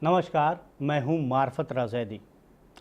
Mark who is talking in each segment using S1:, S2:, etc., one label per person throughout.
S1: नमस्कार, मैं हूं मार्फत रज़ैदी।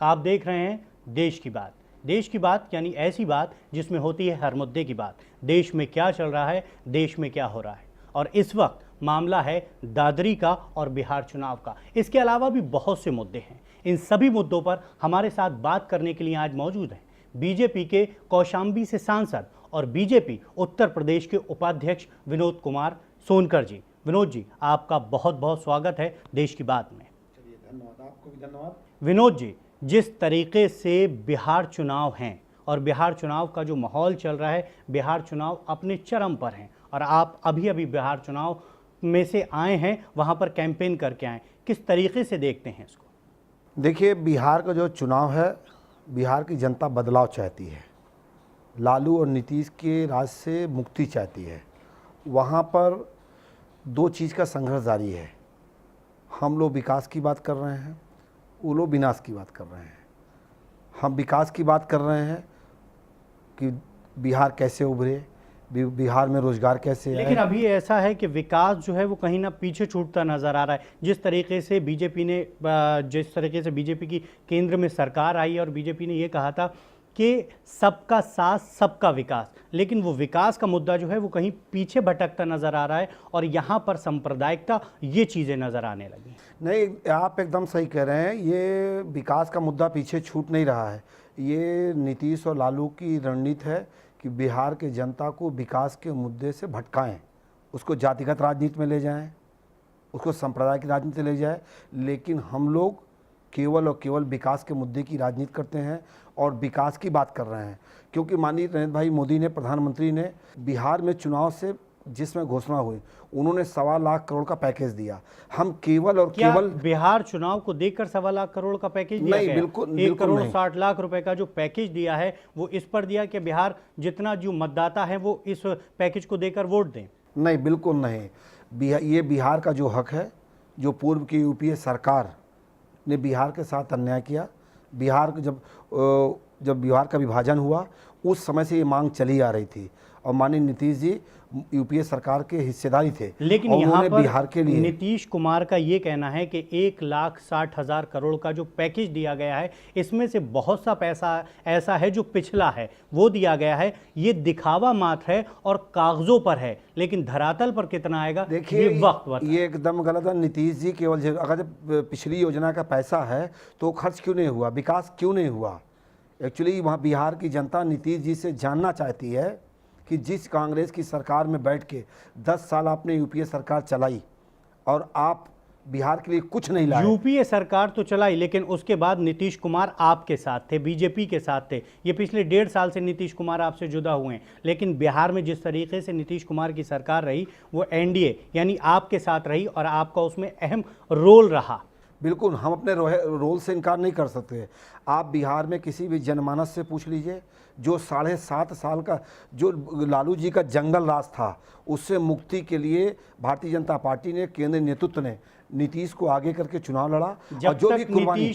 S1: आप देख रहे हैं देश की बात। देश की बात यानी ऐसी बात जिसमें होती है हर मुद्दे की बात। देश में क्या चल रहा है, देश में क्या हो रहा है। और इस वक्त मामला है दादरी का और बिहार चुनाव का। इसके अलावा भी बहुत से मुद्दे हैं। इन सभी मुद्दों पर हमारे साथ बात करने के लिए आज मौजूद हैं बीजेपी के कौशाम्बी से सांसद और बीजेपी उत्तर प्रदेश के उपाध्यक्ष विनोद कुमार सोनकर जी। विनोद जी, आपका बहुत बहुत स्वागत है देश की बात में।
S2: चलिए, धन्यवाद। आपको भी धन्यवाद।
S1: विनोद जी, जिस तरीके से बिहार चुनाव हैं और बिहार चुनाव का जो माहौल चल रहा है, बिहार चुनाव अपने चरम पर हैं और आप अभी अभी बिहार चुनाव में से आए हैं, वहां पर कैंपेन करके आए, किस तरीके से देखते हैं इसको?
S2: देखिए, बिहार का जो चुनाव है, बिहार की जनता बदलाव चाहती है। लालू और नीतीश के राज से मुक्ति चाहती है। वहाँ पर दो चीज़ का संघर्ष जारी है। हम लोग विकास की बात कर रहे हैं, वो लोग विनाश की बात कर रहे हैं। हम विकास की बात कर रहे हैं कि बिहार कैसे उभरे, बिहार में रोजगार कैसे है।
S1: लेकिन अभी ऐसा है कि विकास जो है वो कहीं ना पीछे छूटता नजर आ रहा है। जिस तरीके से बीजेपी की केंद्र में सरकार आई और बीजेपी ने ये कहा था कि सबका साथ सबका विकास, लेकिन वो विकास का मुद्दा जो है वो कहीं पीछे भटकता नजर आ रहा है और यहाँ पर सांप्रदायिकता, ये चीज़ें नजर आने लगी।
S2: नहीं, आप एकदम सही कह रहे हैं। ये विकास का मुद्दा पीछे छूट नहीं रहा है। ये नीतीश और लालू की रणनीति है कि बिहार के जनता को विकास के मुद्दे से भटकाएं, उसको जातिगत राजनीति में ले जाएं, उसको संप्रदाय की राजनीति ले जाएं। लेकिन हम लोग केवल और केवल विकास के मुद्दे की राजनीति करते हैं और विकास की बात कर रहे हैं। क्योंकि माननीय नरेंद्र भाई मोदी ने, प्रधानमंत्री ने बिहार में चुनाव से जिसमें घोषणा हुई, उन्होंने 1.25 लाख करोड़ का पैकेज दिया। हम केवल और केवल
S1: बिहार चुनाव को देखकर 1.25 लाख करोड़ का पैकेज दिया
S2: नहीं,
S1: गया?
S2: बिल्कुल
S1: 1 करोड़ 60 लाख रुपए का जो पैकेज दिया है वो इस पर दिया कि बिहार जितना जो मतदाता है वो इस पैकेज को देकर वोट दें?
S2: नहीं, बिल्कुल नहीं। ये बिहार का जो हक है, जो पूर्व की यूपीए सरकार ने बिहार के साथ अन्याय किया। बिहार जब बिहार का विभाजन हुआ, उस समय से ये मांग चली आ रही थी और माननीय नीतीश जी यूपीए सरकार के हिस्सेदारी थे।
S1: लेकिन यहाँ पर
S2: बिहार के लिए
S1: नीतीश कुमार का ये कहना है कि 1,60,000 करोड़ का जो पैकेज दिया गया है, इसमें से बहुत सा पैसा ऐसा है जो पिछला है, वो दिया गया है। ये दिखावा मात्र है और कागजों पर है, लेकिन धरातल पर कितना आएगा
S2: देखिए,
S1: ये वक्त बताएगा।
S2: ये एकदम गलत है। नीतीश जी केवल अगर पिछली योजना का पैसा है तो खर्च क्यों नहीं हुआ, विकास क्यों नहीं हुआ? एक्चुअली वहाँ बिहार की जनता नीतीश जी से जानना चाहती है कि जिस कांग्रेस की सरकार में बैठ के 10 साल आपने यूपीए सरकार चलाई और आप बिहार के लिए कुछ नहीं लाए।
S1: यूपीए सरकार तो चलाई, लेकिन उसके बाद नीतीश कुमार आपके साथ थे, बीजेपी के साथ थे। ये पिछले 1.5 साल से नीतीश कुमार आपसे जुदा हुए हैं। लेकिन बिहार में जिस तरीके से नीतीश कुमार की सरकार रही, वो एनडीए यानी आपके साथ रही और आपका उसमें अहम रोल रहा।
S2: बिल्कुल, हम अपने रोल से इनकार नहीं कर सकते। आप बिहार में किसी भी जनमानस से पूछ लीजिए, जो 7.5 साल का जो लालू जी का जंगल राज था, उससे मुक्ति के लिए भारतीय जनता पार्टी ने, केंद्रीय नेतृत्व ने नीतीश को आगे करके चुनाव लड़ा। और जो भी कुर्बानी,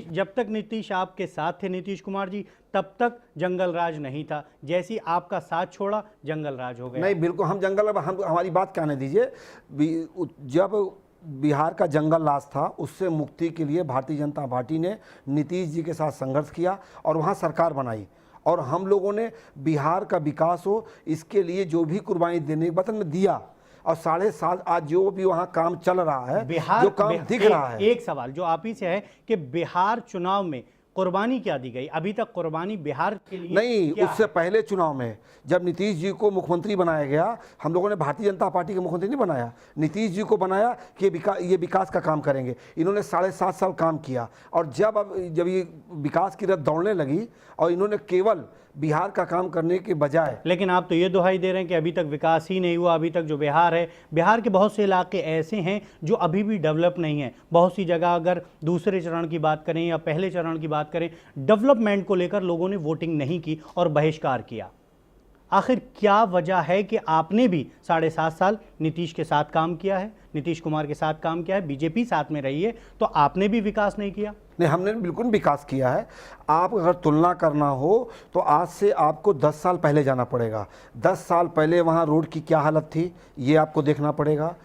S1: जब तक नीतीश आपके साथ थे, नीतीश कुमार जी, तब तक जंगल राज नहीं था। जैसे ही आपका साथ छोड़ा, जंगल राज हो गया।
S2: नहीं, बिल्कुल, हमारी बात कहने दीजिए। जब बिहार का जंगल राज था, उससे मुक्ति के लिए भारतीय जनता पार्टी ने नीतीश जी के साथ संघर्ष किया और वहाँ सरकार बनाई। और हम लोगों ने बिहार का विकास हो, इसके लिए जो भी कुर्बानी देने के वतन में दिया। और 7.5 आज जो भी वहाँ काम चल रहा है, जो काम दिख रहा है।
S1: एक सवाल जो आप ही से है कि बिहार चुनाव में कुर्बानी क्या दी गई? अभी तक कुर्बानी बिहार के लिए
S2: नहीं, उससे पहले चुनाव में जब नीतीश जी को मुख्यमंत्री बनाया गया, हम लोगों ने भारतीय जनता पार्टी के मुख्यमंत्री नहीं बनाया, नीतीश जी को बनाया कि ये विकास का काम करेंगे। इन्होंने 7.5 साल काम किया और जब ये विकास की रथ दौड़ने लगी और इन्होंने केवल बिहार का काम करने के बजाय।
S1: लेकिन आप तो ये दुहाई दे रहे हैं कि अभी तक विकास ही नहीं हुआ। अभी तक जो बिहार है, बिहार के बहुत से इलाके ऐसे हैं जो अभी भी डेवलप नहीं है। बहुत सी जगह अगर दूसरे चरण की बात करें या पहले चरण की बात करें, डेवलपमेंट को लेकर लोगों ने वोटिंग नहीं की और बहिष्कार किया। आखिर क्या वजह है कि आपने भी 7.5 साल नीतीश के साथ काम किया है, नीतीश कुमार के साथ काम किया है, बीजेपी साथ में रही है, तो आपने भी विकास नहीं किया?
S2: नहीं, हमने बिल्कुल विकास किया है। आप अगर तुलना करना हो तो आज से आपको 10 साल पहले जाना पड़ेगा। 10 साल पहले वहाँ रोड की क्या हालत थी, ये आपको देखना पड़ेगा।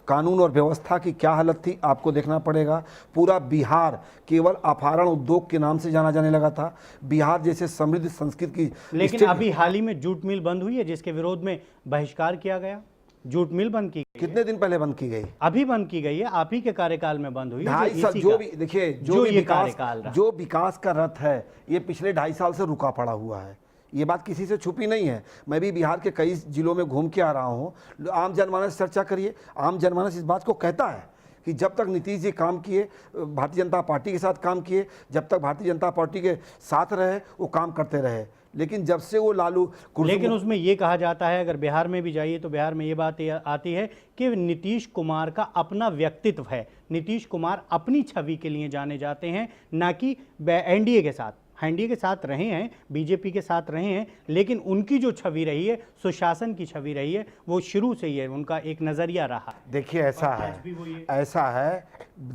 S2: कानून और व्यवस्था की क्या हालत थी आपको देखना पड़ेगा। पूरा बिहार केवल अपहरण उद्योग के नाम से जाना जाने लगा था। बिहार जैसे समृद्ध संस्कृति की
S1: लेकिन अभी हाल ही में जूट मिल बंद हुई है, जिसके विरोध में बहिष्कार किया गया। जूट मिल बंद की गई
S2: कितने दिन पहले बंद की गई?
S1: अभी बंद की गई है, आप ही के कार्यकाल में बंद हुई है।
S2: 2.5 साल जो भी देखिए, जो विकास का रथ है ये पिछले 2.5 साल से रुका पड़ा हुआ है। ये बात किसी से छुपी नहीं है। मैं भी बिहार के कई जिलों में घूम के आ रहा हूँ। आम जनमानस से चर्चा करिए, आम जनमानस इस बात को कहता है कि जब तक नीतीश जी काम किए, भारतीय जनता पार्टी के साथ काम किए, जब तक भारतीय जनता पार्टी के साथ रहे वो काम करते रहे। लेकिन जब से वो लालू,
S1: लेकिन उसमें ये कहा जाता है, अगर बिहार में भी जाइए तो बिहार में ये बात आती है कि नीतीश कुमार का अपना व्यक्तित्व है। नीतीश कुमार अपनी छवि के लिए जाने जाते हैं, ना कि एनडीए के साथ। एनडीए के साथ रहे हैं, बीजेपी के साथ रहे हैं, लेकिन उनकी जो छवि रही है, सुशासन की छवि रही है, वो शुरू से ही है, उनका एक नज़रिया रहा।
S2: देखिए ऐसा है,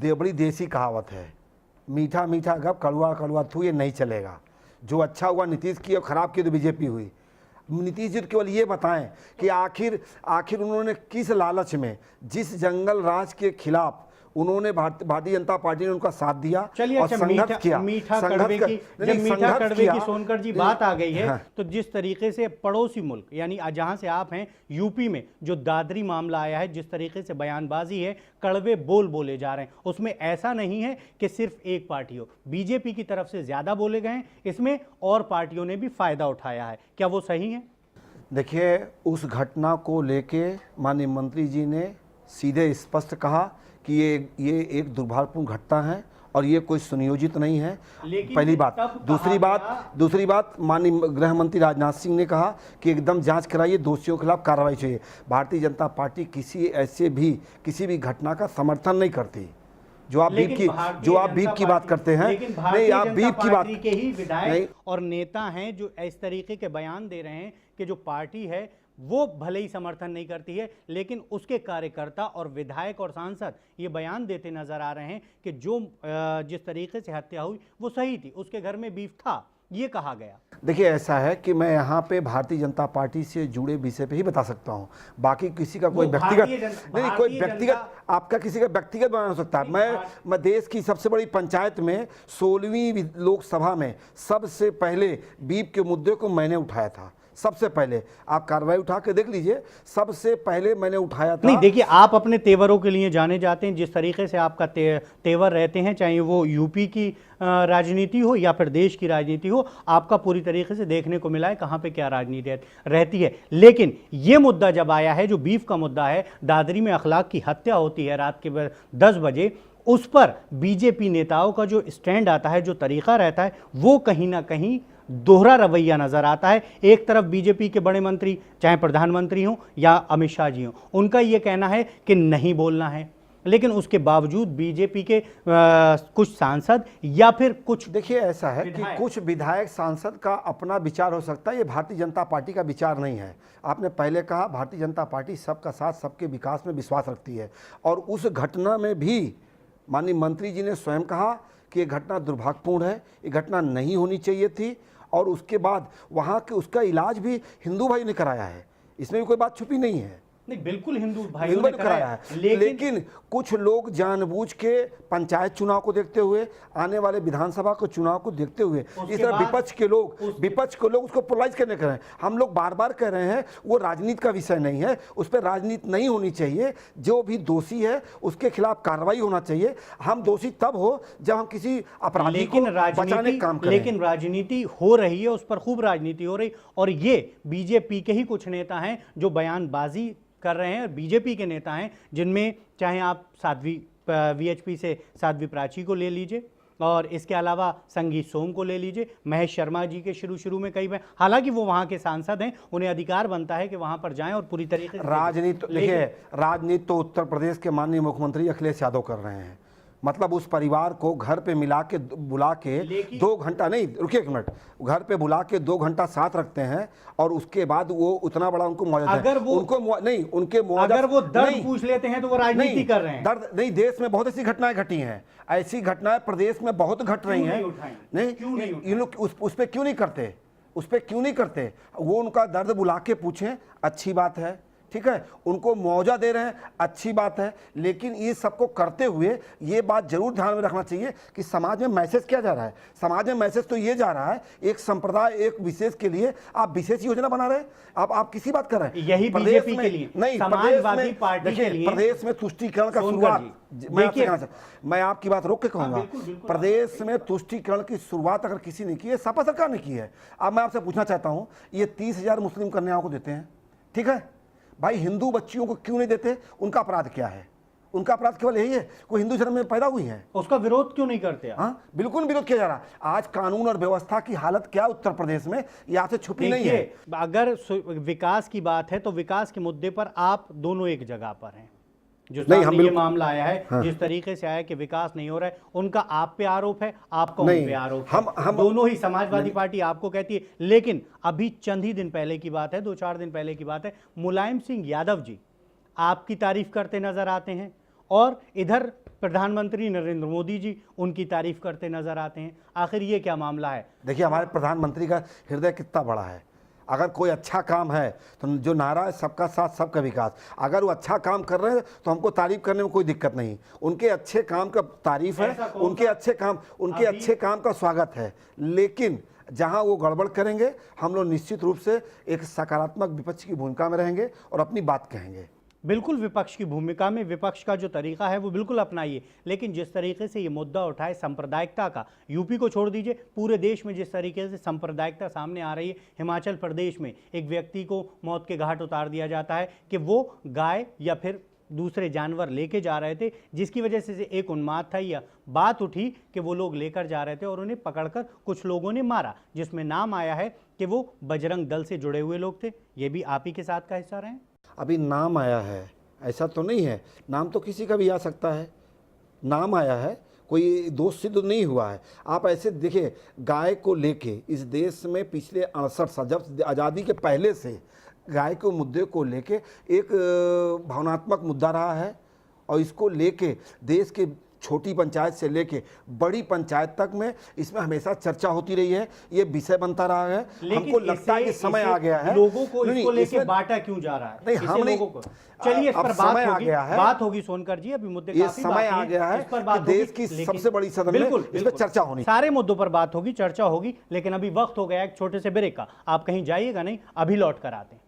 S2: बड़ी देसी कहावत है, मीठा मीठा गप कड़वा कड़वा थू, ये नहीं चलेगा। जो अच्छा हुआ नीतीश की और ख़राब की तो बीजेपी हुई। नीतीश जी केवल ये बताएं कि आखिर उन्होंने किस लालच में, जिस जंगल राज के खिलाफ उन्होंने भारतीय जनता पार्टी ने उनका साथ दिया और संघर्ष किया।
S1: मीठा कड़वे की सोनकर जी बात आ गई है। हाँ। तो जिस तरीके से पड़ोसी मुल्क यानी जहां से आप हैं, यूपी में जो दादरी मामला आया है, जिस तरीके से बयानबाजी है, कड़वे बोल बोले जा रहे हैं, उसमें ऐसा नहीं है कि सिर्फ एक पार्टी हो। बीजेपी की तरफ से ज्यादा बोले गए, इसमें और पार्टियों ने भी फायदा उठाया है। क्या वो सही है?
S2: देखिए, उस घटना को लेके माननीय मंत्री जी ने सीधे स्पष्ट कहा कि ये एक दुर्भाग्यपूर्ण घटना है और ये कोई सुनियोजित नहीं है। पहली बात। दूसरी बात माननीय गृह मंत्री राजनाथ सिंह ने कहा कि एकदम जांच कराइए, दोषियों के खिलाफ कार्रवाई चाहिए। भारतीय जनता पार्टी किसी भी घटना का समर्थन नहीं करती। जो आप बीप की बात करते हैं, नहीं, आप बीप की बात
S1: के ही विधायक और नेता हैं जो इस तरीके के बयान दे रहे हैं कि जो पार्टी है वो भले ही समर्थन नहीं करती है, लेकिन उसके कार्यकर्ता और विधायक और सांसद ये बयान देते नजर आ रहे हैं कि जो जिस तरीके से हत्या हुई वो सही थी, उसके घर में बीफ था, ये कहा गया।
S2: देखिए, ऐसा है कि मैं यहाँ पे भारतीय जनता पार्टी से जुड़े विषय पे ही बता सकता हूँ। बाकी किसी का कोई व्यक्तिगत आपका किसी का व्यक्तिगत बना हो सकता है। मैं देश की सबसे बड़ी पंचायत में 16वीं लोकसभा में सबसे पहले बीप के मुद्दे को मैंने उठाया था। सबसे पहले आप कार्रवाई उठा के देख लीजिए, सबसे पहले मैंने उठाया था।
S1: नहीं, देखिए, आप अपने तेवरों के लिए जाने जाते हैं। जिस तरीके से आपका तेवर रहते हैं, चाहे वो यूपी की राजनीति हो या फिर देश की राजनीति हो, आपका पूरी तरीके से देखने को मिला है कहाँ पे क्या राजनीति रहती है। लेकिन ये मुद्दा जब आया है, जो बीफ का मुद्दा है, दादरी में अखलाक की हत्या होती है रात के 10 बजे, उस पर बीजेपी नेताओं का जो स्टैंड आता है, जो तरीका रहता है, वो कहीं ना कहीं दोहरा रवैया नजर आता है। एक तरफ बीजेपी के बड़े मंत्री, चाहे प्रधानमंत्री हों या अमित शाह जी हों, उनका यह कहना है कि नहीं बोलना है, लेकिन उसके बावजूद बीजेपी के कुछ सांसद या फिर कुछ,
S2: देखिए ऐसा है कि कुछ विधायक सांसद का अपना विचार हो सकता है, ये भारतीय जनता पार्टी का विचार नहीं है। आपने पहले कहा भारतीय जनता पार्टी सबका साथ, सबके विकास में विश्वास रखती है, और उस घटना में भी माननीय मंत्री जी ने स्वयं कहा कि ये घटना दुर्भाग्यपूर्ण है, ये घटना नहीं होनी चाहिए थी, और उसके बाद वहाँ के उसका इलाज भी हिंदू भाई ने कराया है। इसमें भी कोई बात छुपी नहीं है।
S1: नहीं, बिल्कुल हिंदू भाइयों ने कराया है।
S2: लेकिन कुछ लोग जानबूझ के पंचायत चुनाव को देखते हुए, आने वाले विधानसभा को चुनाव को देखते हुए, इस तरह विपक्ष के लोग उसको पोलराइज करने कर रहे हैं। हम लोग बार बार कह रहे हैं वो राजनीति का विषय नहीं है, उस पर राजनीति नहीं होनी चाहिए। जो भी दोषी है उसके खिलाफ कार्रवाई होना चाहिए। हम दोषी तब हो जब हम किसी अपराधी को बचाने का काम करें।
S1: लेकिन राजनीति हो रही है, उस पर खूब राजनीति हो रही, और ये बीजेपी के ही कुछ नेता हैं जो बयानबाजी कर रहे हैं, और बीजेपी के नेता हैं जिनमें चाहे आप वीएचपी से साध्वी प्राची को ले लीजिए, और इसके अलावा संगीत सोम को ले लीजिए, महेश शर्मा जी के शुरू में कई बार, हालांकि वो वहां के सांसद हैं, उन्हें अधिकार बनता है कि वहां पर जाएं और पूरी तरीके से
S2: राजनीति तो उत्तर प्रदेश के माननीय मुख्यमंत्री अखिलेश यादव कर रहे हैं। मतलब उस परिवार को घर पे बुला के 2 घंटा, नहीं रुकिए 1 मिनट, घर पे बुला के 2 घंटा साथ रखते हैं, और उसके बाद वो उतना बड़ा उनको मुआवजा,
S1: अगर वो अगर वो दर्द पूछ लेते हैं तो वो राजनीति कर रहे हैं।
S2: दर्द नहीं, देश में बहुत ऐसी घटनाएं घटी हैं, ऐसी घटनाएं प्रदेश में बहुत घट रही हैं। नहीं, इन लोग उस पर क्यों नहीं करते, वो उनका दर्द बुला के पूछें, अच्छी बात है। ठीक है, उनको मुआवजा दे रहे हैं, अच्छी बात है, लेकिन ये सबको करते हुए ये बात जरूर ध्यान में रखना चाहिए कि समाज में मैसेज क्या जा रहा है। समाज में मैसेज तो ये जा रहा है, एक संप्रदाय, एक विशेष के लिए आप विशेष योजना बना रहे हैं। आप किसी बात कर रहे हैं,
S1: यही बीजेपी के लिए
S2: नहीं,
S1: समाजवादी पार्टी के लिए
S2: प्रदेश में तुष्टीकरण का शुरुआत, मैं आपकी बात रोक के कहूंगा, प्रदेश में तुष्टीकरण की शुरुआत अगर किसी ने की है, सपा सरकार ने की है। अब मैं आपसे पूछना चाहता हूं, ये 30,000 मुस्लिम कन्याओं को देते हैं, ठीक है भाई, हिंदू बच्चियों को क्यों नहीं देते? उनका अपराध क्या है? उनका अपराध केवल यही है, कोई हिंदू धर्म में पैदा हुई है,
S1: उसका विरोध क्यों नहीं करते?
S2: हाँ, बिल्कुल विरोध किया जा रहा है। आज कानून और व्यवस्था की हालत क्या उत्तर प्रदेश में, ये आपसे छुपी नहीं है।
S1: अगर विकास की बात है तो विकास के मुद्दे पर आप दोनों एक जगह पर हैं। जो
S2: नहीं,
S1: सामने ये मामला आया है, हाँ, जिस तरीके से आया कि विकास नहीं हो रहा है, उनका आप पे आरोप है, आपका उन पे आरोप है। हम दोनों ही समाजवादी पार्टी आपको कहती है, लेकिन अभी चंद ही दिन पहले की बात है, 2-4 दिन पहले की बात है, मुलायम सिंह यादव जी आपकी तारीफ करते नजर आते हैं और इधर प्रधानमंत्री नरेंद्र मोदी जी उनकी तारीफ करते नजर आते हैं। आखिर ये क्या मामला है?
S2: देखिए, हमारे प्रधानमंत्री का हृदय कितना बड़ा है। अगर कोई अच्छा काम है तो जो नारा है सबका साथ सबका विकास, अगर वो अच्छा काम कर रहे हैं तो हमको तारीफ करने में कोई दिक्कत नहीं। उनके अच्छे काम का तारीफ है, उनके अच्छे काम का स्वागत है, लेकिन जहां वो गड़बड़ करेंगे हम लोग निश्चित रूप से एक सकारात्मक विपक्ष की भूमिका में रहेंगे और अपनी बात कहेंगे।
S1: बिल्कुल विपक्ष की भूमिका में विपक्ष का जो तरीका है वो बिल्कुल अपनाइए, लेकिन जिस तरीके से ये मुद्दा उठाए सांप्रदायिकता का, यूपी को छोड़ दीजिए, पूरे देश में जिस तरीके से सांप्रदायिकता सामने आ रही है, हिमाचल प्रदेश में एक व्यक्ति को मौत के घाट उतार दिया जाता है कि वो गाय या फिर दूसरे जानवर लेके जा रहे थे, जिसकी वजह से एक उन्माद था, या बात उठी कि वो लोग लेकर जा रहे थे और उन्हें पकड़कर कुछ लोगों ने मारा, जिसमें नाम आया है कि वो बजरंग दल से जुड़े हुए लोग थे। ये भी आप ही के साथ का हिस्सा रहे हैं?
S2: अभी नाम आया है, ऐसा तो नहीं है, नाम तो किसी का भी आ सकता है, नाम आया है, कोई दोष सिद्ध नहीं हुआ है। आप ऐसे देखिए, गाय को लेके इस देश में पिछले 68 साल, जब आज़ादी के पहले से गाय के मुद्दे को लेके एक भावनात्मक मुद्दा रहा है, और इसको लेके देश के छोटी पंचायत से लेके बड़ी पंचायत तक में इसमें हमेशा चर्चा होती रही है, ये विषय बनता रहा है। हमको लगता है कि समय आ गया है,
S1: लोगों को इसको लेके बांटा क्यों जा रहा है?
S2: नहीं, हम नहीं,
S1: चलिए इस पर बात होगी सोनकर जी, अभी मुद्दे
S2: ये समय आ गया है कि देश की सबसे बड़ी सदन में इस पर चर्चा होनी,
S1: सारे मुद्दों पर बात होगी, चर्चा होगी, लेकिन अभी वक्त हो गया एक छोटे से ब्रेक का। आप कहीं जाइएगा नहीं, अभी लौट कर आते हैं।